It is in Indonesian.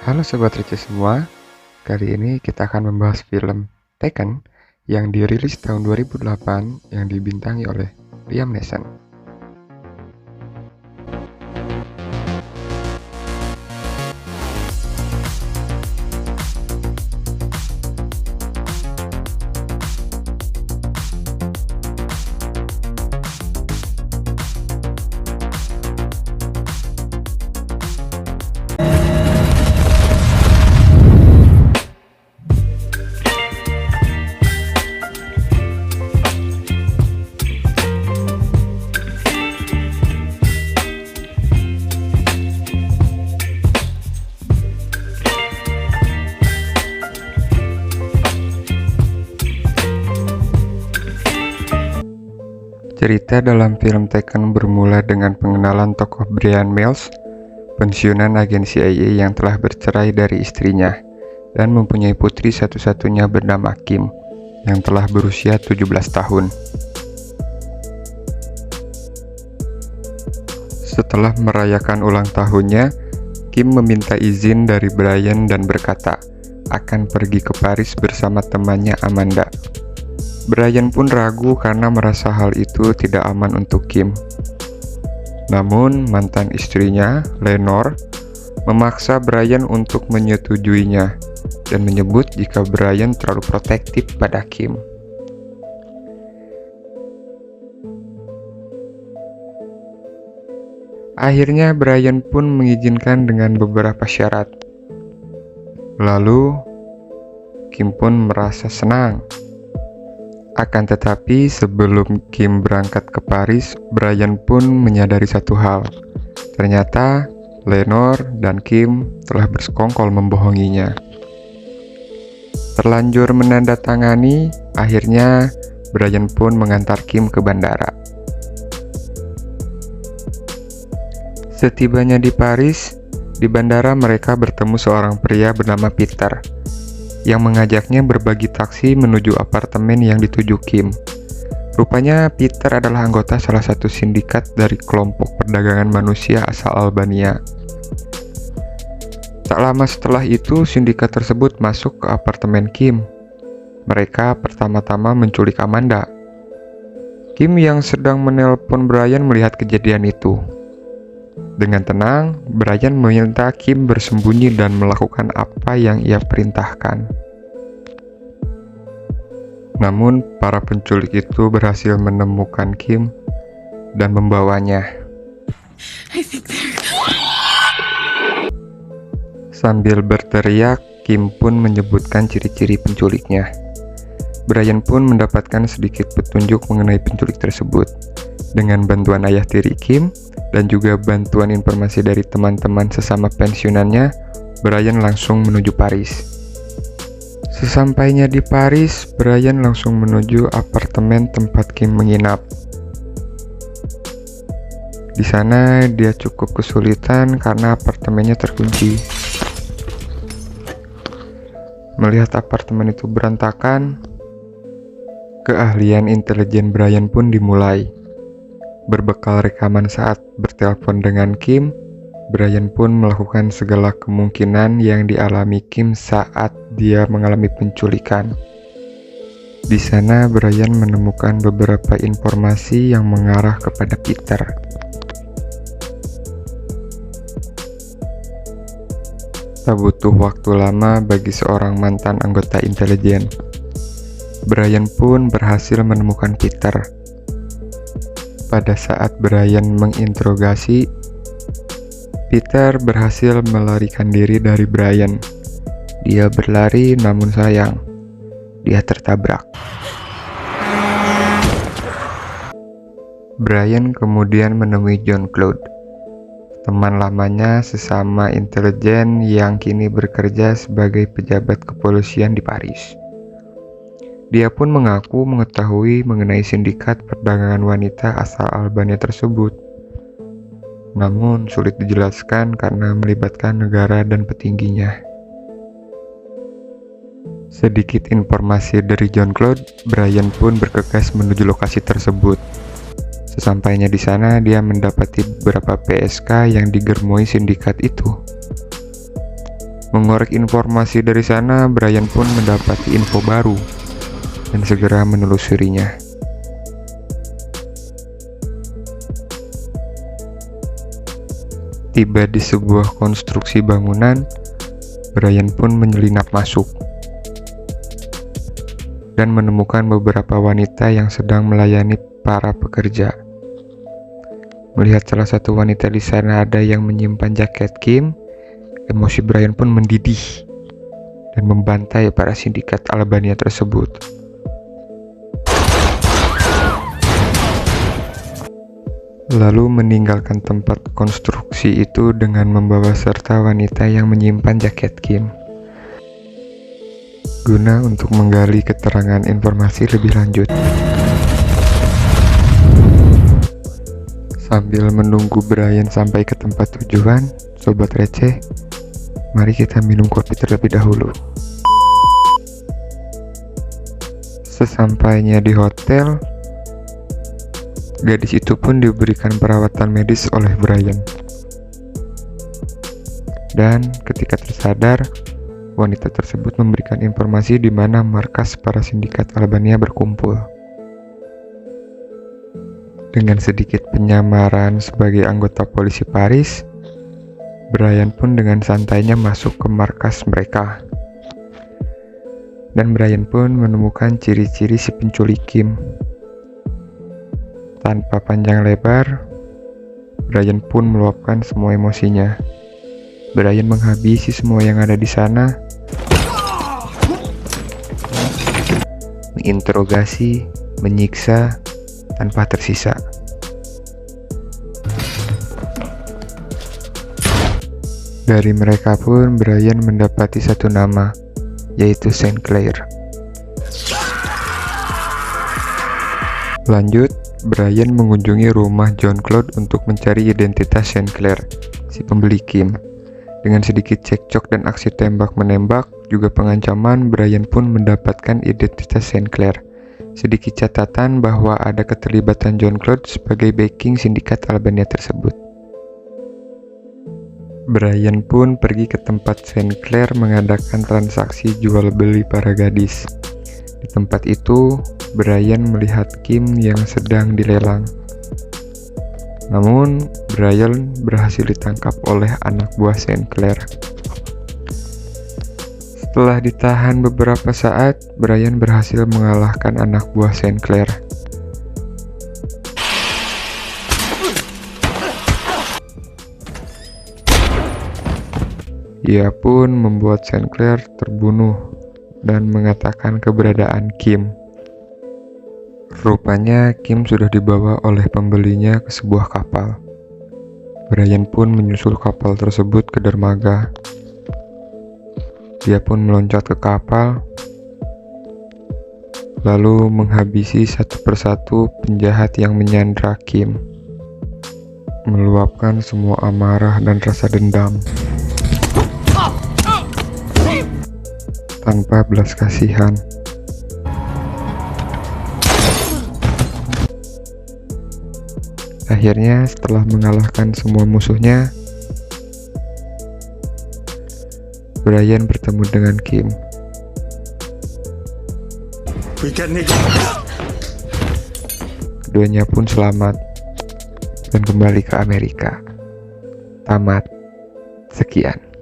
Halo Sobat Receh semua, kali ini kita akan membahas film Taken yang dirilis tahun 2008 yang dibintangi oleh Liam Neeson. Cerita dalam film Taken bermula dengan pengenalan tokoh Bryan Miles, pensiunan agen CIA yang telah bercerai dari istrinya dan mempunyai putri satu-satunya bernama Kim yang telah berusia 17 tahun. Setelah merayakan ulang tahunnya, Kim meminta izin dari Bryan dan berkata akan pergi ke Paris bersama temannya Amanda. Bryan pun ragu karena merasa hal itu tidak aman untuk Kim. Namun, mantan istrinya, Lenore, memaksa Bryan untuk menyetujuinya dan menyebut jika Bryan terlalu protektif pada Kim. Akhirnya, Bryan pun mengizinkan dengan beberapa syarat. Lalu, Kim pun merasa senang. Akan tetapi sebelum Kim berangkat ke Paris, Bryan pun menyadari satu hal. Ternyata Lenore dan Kim telah bersekongkol membohonginya. Terlanjur menandatangani, akhirnya Bryan pun mengantar Kim ke bandara. Setibanya di Paris, di bandara mereka bertemu seorang pria bernama Peter yang mengajaknya berbagi taksi menuju apartemen yang dituju Kim. Rupanya Peter adalah anggota salah satu sindikat dari kelompok perdagangan manusia asal Albania. Tak lama setelah itu, sindikat tersebut masuk ke apartemen Kim. Mereka pertama-tama menculik Amanda. Kim yang sedang menelpon Bryan melihat kejadian itu. Dengan tenang, Bryan meminta Kim bersembunyi dan melakukan apa yang ia perintahkan. Namun, para penculik itu berhasil menemukan Kim dan membawanya. Sambil berteriak, Kim pun menyebutkan ciri-ciri penculiknya. Bryan pun mendapatkan sedikit petunjuk mengenai penculik tersebut. Dengan bantuan ayah tiri Kim dan juga bantuan informasi dari teman-teman sesama pensiunannya, Bryan langsung menuju Paris. Sesampainya di Paris, Bryan langsung menuju apartemen tempat Kim menginap. Di sana dia cukup kesulitan karena apartemennya terkunci. Melihat apartemen itu berantakan, keahlian intelijen Bryan pun dimulai. Berbekal rekaman saat bertelepon dengan Kim, Bryan pun melakukan segala kemungkinan yang dialami Kim saat dia mengalami penculikan. Di sana, Bryan menemukan beberapa informasi yang mengarah kepada Peter. Tak butuh waktu lama bagi seorang mantan anggota intelijen. Bryan pun berhasil menemukan Peter. Pada saat Bryan menginterogasi, Peter berhasil melarikan diri dari Bryan. Dia berlari, namun sayang, dia tertabrak. Bryan kemudian menemui John Claude, teman lamanya sesama intelijen yang kini bekerja sebagai pejabat kepolisian di Paris. Dia pun mengaku mengetahui mengenai sindikat perdagangan wanita asal Albania tersebut. Namun sulit dijelaskan karena melibatkan negara dan petingginya. Sedikit informasi dari John Claude, Bryan pun bergegas menuju lokasi tersebut. Sesampainya di sana, dia mendapati beberapa PSK yang digermoi sindikat itu. Mengorek informasi dari sana, Brian pun mendapati info baru dan segera menelusurinya. Tiba di sebuah konstruksi bangunan, Brian pun menyelinap masuk dan menemukan beberapa wanita yang sedang melayani para pekerja. Melihat salah satu wanita di sana ada yang menyimpan jaket Kim, emosi Brian pun mendidih dan membantai para sindikat Albania tersebut. Lalu meninggalkan tempat konstruksi itu dengan membawa serta wanita yang menyimpan jaket Kim, guna untuk menggali keterangan informasi lebih lanjut. Sambil menunggu Brian sampai ke tempat tujuan, sobat receh, mari kita minum kopi terlebih dahulu. Sesampainya di hotel, gadis itu pun diberikan perawatan medis oleh Brian. Dan ketika tersadar, wanita tersebut memberikan informasi di mana markas para sindikat Albania berkumpul. Dengan sedikit penyamaran sebagai anggota polisi Paris, Brian pun dengan santainya masuk ke markas mereka. Dan Brian pun menemukan ciri-ciri si penculik Kim. Tanpa panjang lebar, Brian pun meluapkan semua emosinya. Brian menghabisi semua yang ada di sana, menginterogasi, menyiksa, tanpa tersisa. Dari mereka pun Brian mendapati satu nama, yaitu Saint Clair. Lanjut, Brian mengunjungi rumah John Claude untuk mencari identitas Saint Clair, si pembeli Kim. Dengan sedikit cekcok dan aksi tembak-menembak, juga pengancaman, Brian pun mendapatkan identitas Saint Clair. Sedikit catatan bahwa ada keterlibatan John Claude sebagai backing sindikat Albania tersebut. Brian pun pergi ke tempat Saint Clair mengadakan transaksi jual beli para gadis. Di tempat itu, Brian melihat Kim yang sedang dilelang. Namun, Brian berhasil ditangkap oleh anak buah Saint Clair. Setelah ditahan beberapa saat, Brian berhasil mengalahkan anak buah Saint Clair. Ia pun membuat Saint Clair terbunuh dan mengatakan keberadaan Kim. Rupanya Kim sudah dibawa oleh pembelinya ke sebuah kapal. Brian pun menyusul kapal tersebut ke dermaga. Dia pun meloncat ke kapal, lalu menghabisi satu persatu penjahat yang menyandra Kim, meluapkan semua amarah dan rasa dendam tanpa belas kasihan. Akhirnya, setelah mengalahkan semua musuhnya, Brian bertemu dengan Kim. Keduanya pun selamat dan kembali ke Amerika. Tamat. Sekian.